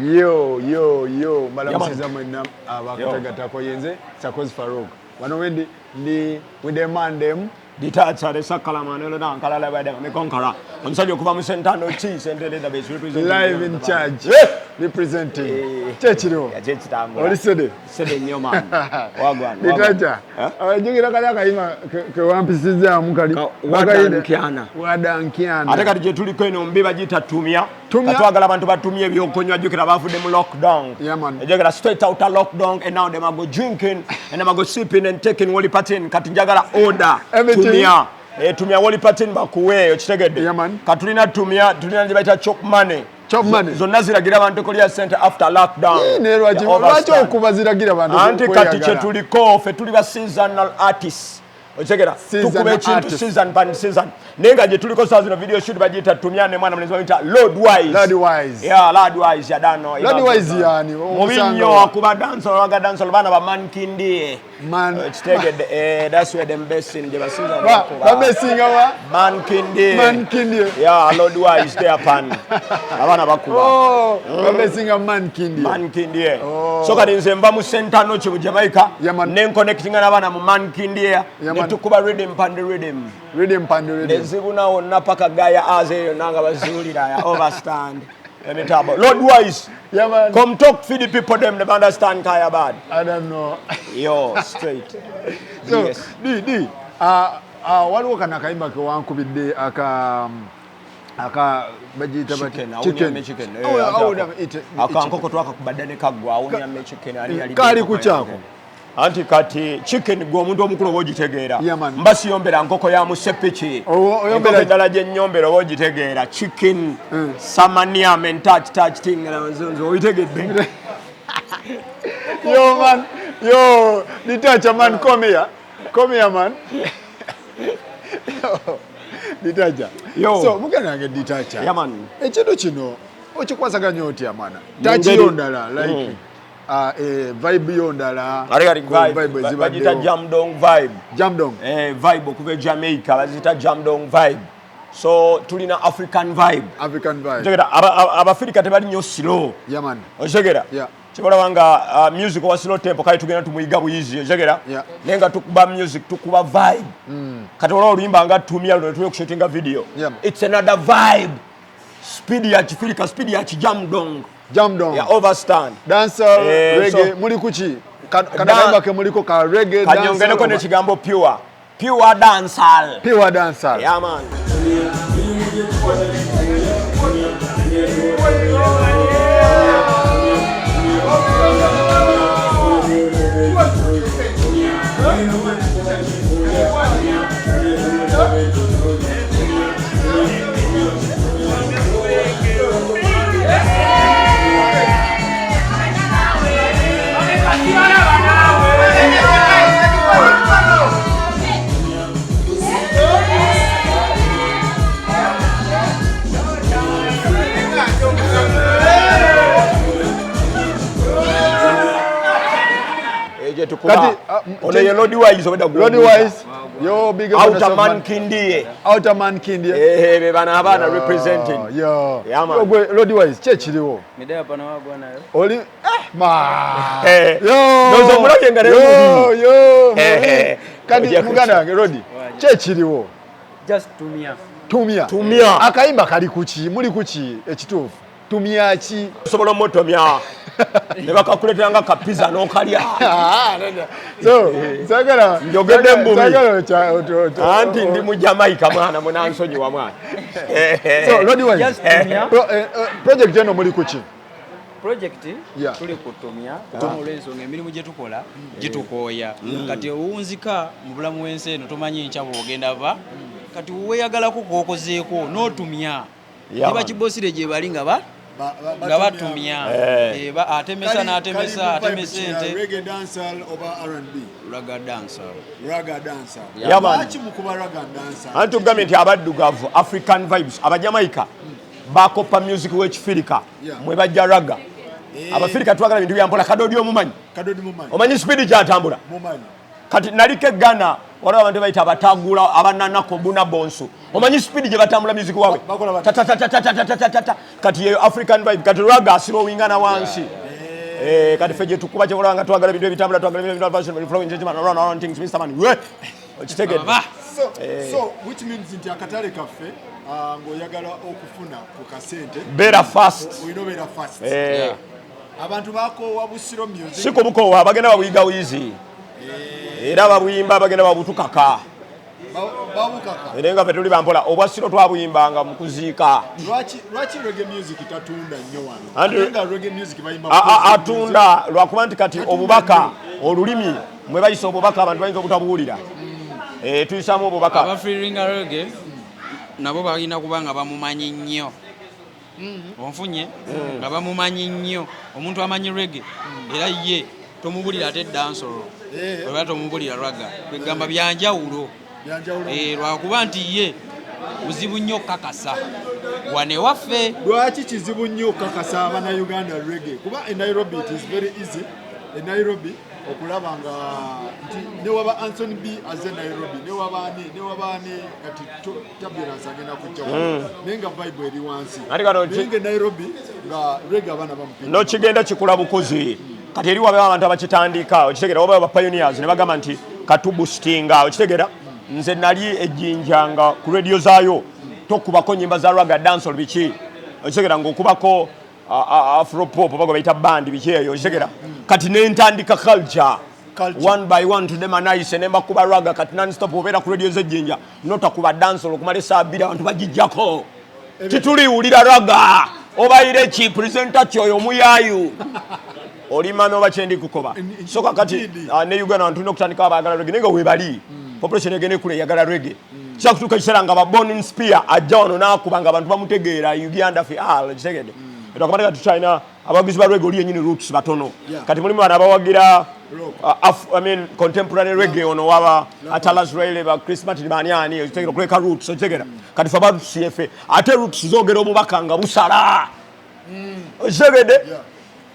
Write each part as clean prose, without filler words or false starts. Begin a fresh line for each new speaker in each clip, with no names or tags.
Yo, malamusiza mwenna abakatagata yenze Sakozi Farouk. Wano wendi ni with the man them
Detaacha the Sakalamano na kalala bada mekonkara. Omusajja okuva mu sentano chi sentele da base representing
live in charge. Representing. Chechiro.
Ya chechitambula.
Olisede.
Sede nnyo man. Wagwan.
Detaacha. Abajugira kala kayima ke wampisiza mukali. Wadankiana.
Ate kati je tuliko eno mbe bagita tumia. Katwagala abantu batumye byokonywa jukira bafudde mu lockdown.
Yeah man.
Ejagala straight out of lockdown and now them are go drinking and them are go sipping and taking woli patin kati njagala order. Tumia. Tumia woli patin bakuwe okitegedde.
Yeah man.
Katulina tumia tulina je baita chop money.
Chop money.
Zonna ziragira abantu kolya center after lockdown.
Lwaki okuba ziragira abantu
anti kati kye tuliko fe tuli ba seasonal artists. Ochegera tukube chintu season pan season nenga je tuliko saa zino video shoot bagita tumyane mwana mlezi wita Lordwise yeah Lordwise ya dano
Lordwise yani
mubinyo akuba dance bana ba mankindi
man
chitegede that's where them best in the season
ba besinga wa mankindi
yeah Lordwise there pan abana bakuba
ba besinga mankindi
so kati nze mba mu center no mu Jamaica nen connecting n'abana mu mankindi tukuba rhythm pand rhythm nezibuna wonna paka gaya aze nanga bazulira ya overstand emitabo Lordwise come talk for the people them they understand kaya bad
I don't know
yo straight
so yes waliwo kana kayimba ke wankubidde aka bajita chicken
aka nkoko twaka kubadane kagwa awunya me chicken ali
kali kuchako
anti kati chicken gwo omuntu omukulu obogitegeera mbasi yombera nkoko ya musepichi oyombera dala je nyombera obogitegeera chicken samania men touch thing na nzonzo oyitegedde
yo man yo Detaacha man come here man Detaacha so muganange Detaacha
yeah man
ekintu kino okikwasaganya otya mana tachi yondala like vibe yondala
vibe bazita jamdong vibe okuva Jamaica bazita jamdong vibe so tulina African vibe jegera abafrika tebali nyo slow
yeah man
ojegera kibola wanga music wa slow tempo kali tugenda tumuyiga buyizi ojegera nenga tukuba music tukuba vibe kati wala oluyimba nga tumia lwe tuyo kushutinga video it's another vibe speed ya Afrika speed ya jamdong
ya
overstand
dancer reggae muri kuchi kana ke muliko ka reggae dancer
kanyongene ko ne kigambo pure dancehall yeah man kati ole Lordwise yo big outer man kindi be bana representing yeah man
Lordwise chechiriwo
midaya pana wagwa nayo
oli ma
nozo mulake ngare
yo kati muganda Lodi chechiriwo
just
tumia akayimba kali kuchi muri kuchi ekitufu tumia chi
sobola motomya ne bakakuleteranga ka pizza n'okalya
so sagala
njogedde mbumi anti ndi mu Jamaica mwana munansonyi wa mwana
so Lordwise project eno muri kuchi
project tuli kutumya olwezo ng'emirimu gye tukola gitukooya kati owunzika mu bulamu w'ensi eno tomanyi nkyabo ogenda va kati weeyagalako kookozeeko n'otumya niba kibosire gye bali nga batumya atemesa n'atemesa atemesente
reggae dancehall oba R&B
raga dancer
yabaki mukuba raga dancer
anti ugambe nti abaddugavu African vibes abajamaika bakopa music w'ekifirika mwe bajja raga abafirika twagala bintu byampola kadodi omumanyi omanyi speed gyatambula kati nalike Ghana waliwo abantu bayita abatagula abananako buna bonsu omanyi speed gye batambula music wawe kati yeyo African vibe kati raga asirowingana wansi kati ffe gye tukuba kye olanga twagala bintu ebitambula twagala bintu ebitambula flowing gentleman around things Mr. Man okitegedde
so which means nti akatale kaffe ng'oyagala okufuna ku kasente
better fast
oyinobeera fast abantu bakoowa Busiro music
si kubukoowa bagenda babuyiga wizi era babuyimba bagenda babutukaka
babukaka
era nga ffe tuli bampola obwasiro twabuyimbanga mu kuziika
lwaki reggae music tatunda nnyo wano nga reggae music bayimba
atunda lwakuba nti kati obubaka olulimi mwe bayisa obubaka abantu bayinza obutabuwulira tuyisamu obubaka
abafiringa reggae nabo balina kuba nga bamumanyi nnyo onfunye nga bamumanyi nnyo omuntu amanyi reggae era ye tomubulira ate dansoro oba tomubulira raga kwegamba byanjawulo lwakuba nti ye buzibu nnyo okukakasa wane waffe
lwaki kizibu nnyo okukakasa abannayuganda reggae kuba e Nairobi it is very easy e Nairobi okulaba nga nti newaba Anthony B aze Nairobi newabaani kati tabirans agenda kujja naye nga vibe eri wansi naye nga Nairobi nga reggae abaana bamupira
nokigenda kikula bukozi kati eri wabewo abantu abakitandika okitegera wabewo bapioneers ne bagamba nti katubustinga okitegera nze nali ejjinja nga ku radio zaayo tokubako nyimba za raga dancehall biki okitegera ng'okubako afropop oba gwe bayita bandi biki eyo okitegera kati nentandika culture one by one to them nice ne mbakuba raga kati non-stop obeera ku radio z'ejjinja notakuba dancehall okumala essaawa bbiri abantu bagijjako tituliwulira raga obayire ki presenter kyoyo omuyaayu oli mami oba kyendi kukoba so kakati ne Uganda abantu nokutandika abaagala reggae nenga webali population egene kule yagala reggae kyakutuuka ekiseera nga Born Spear ajja wano n'akuba nga abantu bamutegeera Uganda fe kitegedde etukamata kati China abaguzi ba reggae oli yennyini roots batono kati mulimu bano abawagira contemporary reggae ono waba Atalas Raile ba Chris Martin baniani okitegera kuleka roots okitegera kati fe abarutusi efe ate roots zoogera obubaka nga busala okitegedde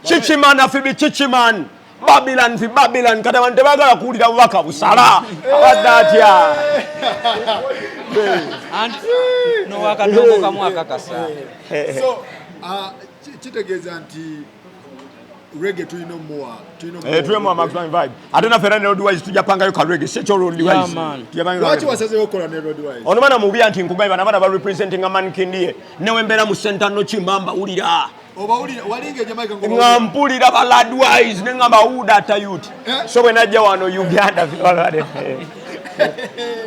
Chichiman afibi Chichiman Babylon fi Babylon kati abantu tebagala kuwulira bubaka busala abadatya
nowakatongo kamu akakasa
so kitegeeza nti reggae tulina
tulina maximum vibe ate naffe era ne Lordwise tujapangayo ka reggae si ekyo Lordwise
lwaki wasazeewo okukola ne Lordwise
ono bana mubya nti nkugambye bana ba representing amankindie newe mbeera mu center no kimamba wulira nga mpulira ba Lordwise ne ngamba udata youth so bwe najja wano Uganda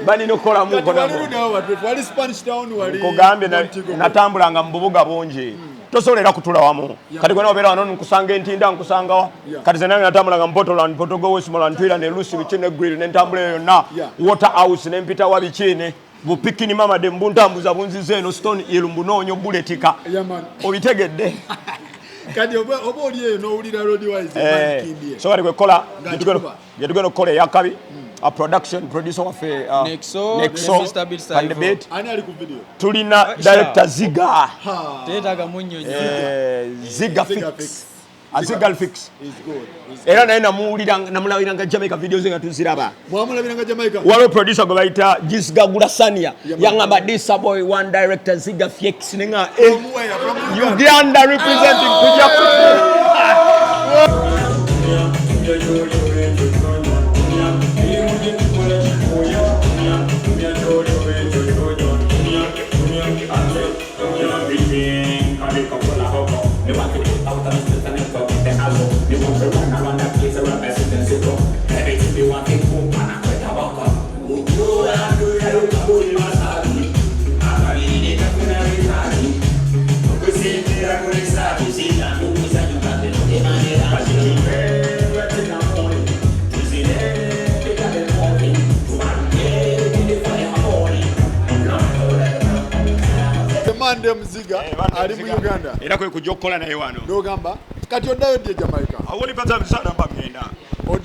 bani nokola muko nkugambye natambulanga mu bubuga bungi tosolera kutula wamu kati gwe nobeera wano nkusanga entinda nkusangawa kati ze nange natambulanga mu Portland Portugal Westmoreland Twila ne Lucy Bichine Grill ne ntambula eyo yonna Waterhouse ne mpita wa Bichine bupikini mama de mbuntambuza bunzize eno stone ilumbu noonyo buletika obitegedde
kadi oba oli eyo n'owulira Lordwise Bakyekoze
so kati gwe kola gye tugenda okukola eyakabi a production producer waffe
Nexo
and the beat
ani ali ku video
tulina director Ziga
teetaga munnyonyo
Ziga fix Azigal fix
is good
era naye namulabiranga Jamaica videos nga tuziraba
mwamulabiranga Jamaica
waliwo producer gwe bayita Gisgagula Sania yangamba this boy one director Ziga fix nenga Uganda representing kuja
Mziga ali mu Uganda
era kwe kujja okukola naye wano
n'ogamba kati oddayo ddi Jamaica
awoli pata bisana mbagenda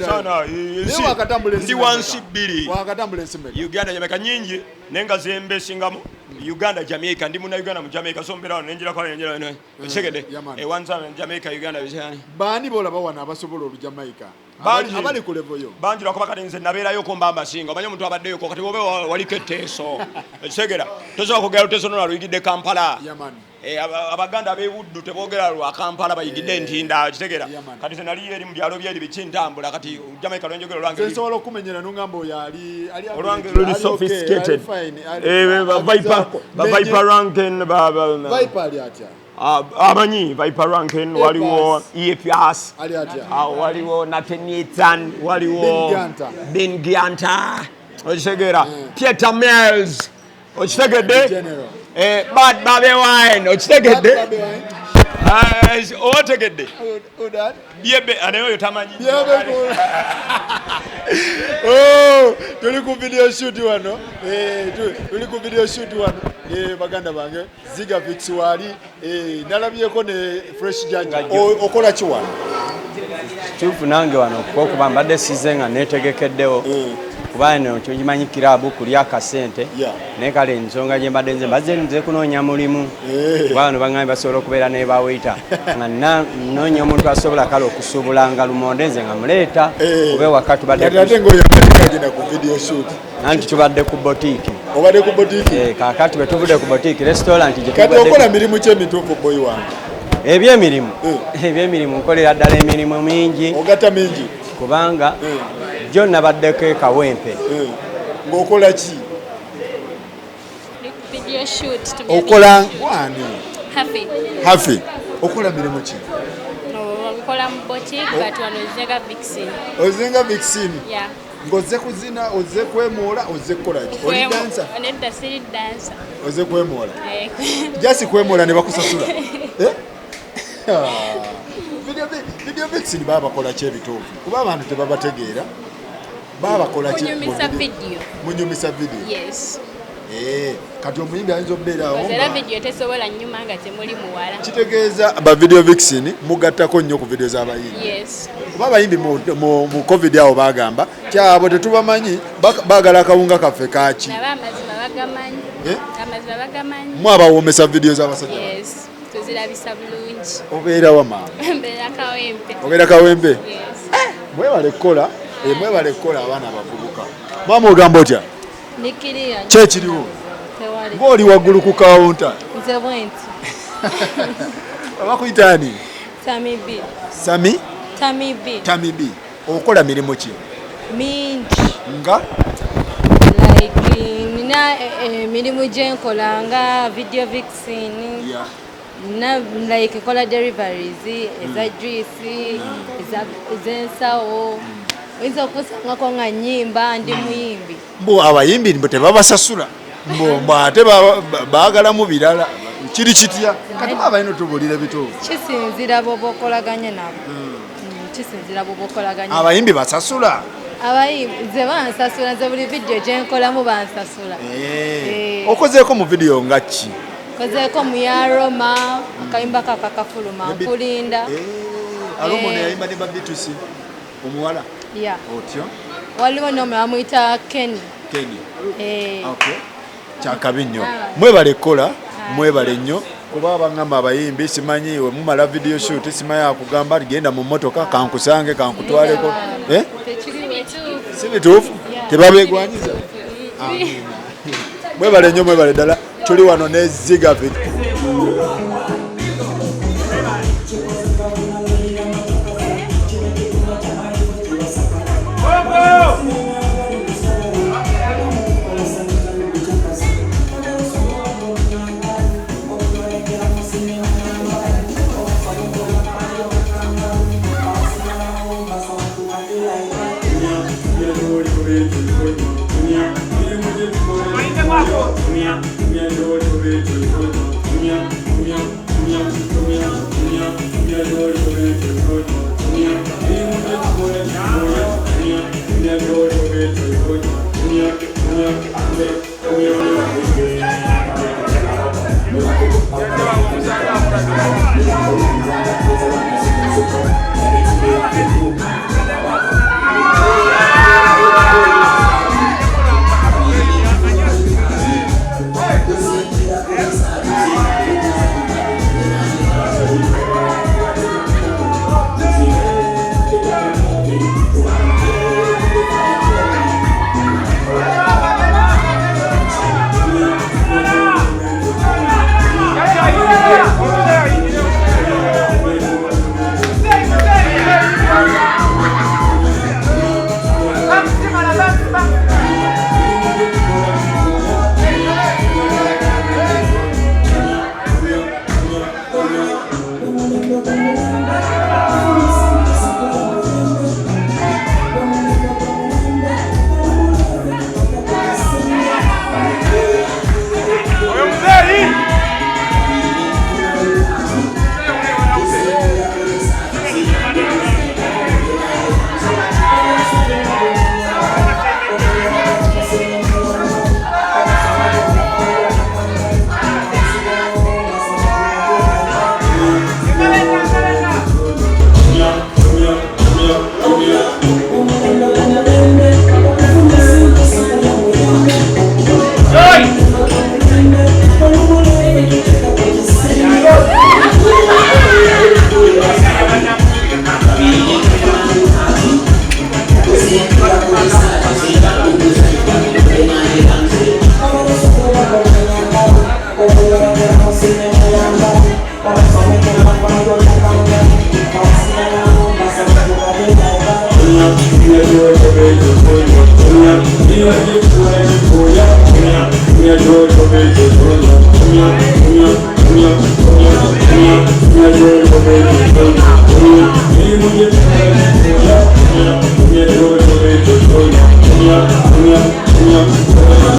sana ndi wansi bbiri
wakatambula ensimeka
Uganda Jamaica nyingi nenga zembe singamu Uganda Jamaica ndi muna Uganda mu Jamaica so mbera nenjira kwa nenjira eno segede wanza Jamaica Uganda bisana
bani bola bawana abasobola olu Jamaica abali ku level yo
bangi lwakuba kati nze nabeerayo ko mbamba singa omanyi omuntu abaddeyoko kati wobe waliko etteeso ekitegeera tosobola kugera luteeso nolwa luyigidde Kampala abaganda ab'ebuddu teboogera lwa Kampala bayigidde ntinda ekitegeera kati ze nali eri mu byalo byeri bikintambula kati Jamaica lwenjogera olwange
nsobola okumenyera nongamba oyo
olwange luli sophisticated Viper ranking
Viper ali atya
amanyi Viper ranking waliwo EPS waliwo Nathan waliwo Ben Gianta okitegeera Peter Mills okitegedde Bad Babe Wine okitegedde otegedde byebe anayo oyo tamanyi
tuli ku video shoot wano tuli ku video shoot wano baganda bange Ziga Vix wali nalabyeko ne Fresh Janja okola ki wano
tufu nange wano kuba mbadde sizenga netegekeddewo kuba eno kimanyi kirabu kuli akasente naye kale ensonga gye mbadde nze kunoonya mulimu kuba bano baŋŋambye basobola okubeera ne bawita nga noonya omuntu asobola kale okusuubulanga lumonde nze nga muleeta oba ewaka anti tubadde ku botiiki kaakati bwe tuvudde ku botiiki restaurant
okola mirimu ki emituufu boyi wange
ebyemirimu nkolera ddala emirimu mingi
ogatta mingi
kubanga jo nabaddeko ekawempe
ng'okola ki
video shoot
okola wani hafi okola mirimu ki
okola mu boutique but wano
ozenga Vixen ng'ozze kuzina ozze kwemuula ozze kukola ki oli dansa
nedda siri dansa
ozze kwemuula jasi kwemuula ne bakusasula video Vixen baba bakola ki ebituufu kuba abantu tebabategeera baba bakola ki munyumisa video kati omuyimbi ayinza okubeerawo kitegeeza ba video Vixen mugattako nnyo ku video z'abayimbi kuba abayimbi mu covid awo bagamba kyabo tetubamanyi baagala akawunga kaffe kaki mwabawoomesa video z'abasajja obeera wama obeera kawempe mwebale kukola abaana abavubuka mama ogamba otya kyekiriwo ng'oli waggulu ku kawunta abakuyitaani Tami B okola mirimu ki
mingi
nga
nina emirimu gyenkola nga video Vixen kola deliveries eza juice ez'ensawo oyinza okusangako nga nnyimba ndi muyimbi
mbu abayimbi mbu tebabasasula mbu ate baagalamu birala kiri kitya kati abalina tubuulira bituufu
kisinzira boba okolaganye nabo
abayimbi basasula
abayimbi nze bansasula nze buli vidiyo gyenkolamu bansasula
okozeeko mu vidiyo nga ki
kozeeko mu ya Roma akayimba kakakafuluma nkulinda
Aroma ono yayimba ne babitusi omuwala otyo
waliwo n'omulala bamuyita Kenny
kyakabi nnyo mwebale kukola mwebale nnyo kuba baŋŋamba abayimbi simanyi we mumala video shoot simanyi akugamba genda mu mmotoka kankusange kankutwaleko si bituufu tebabegwanyiza mwebale nnyo mwebale ddala tuli wano ne Ziga Vix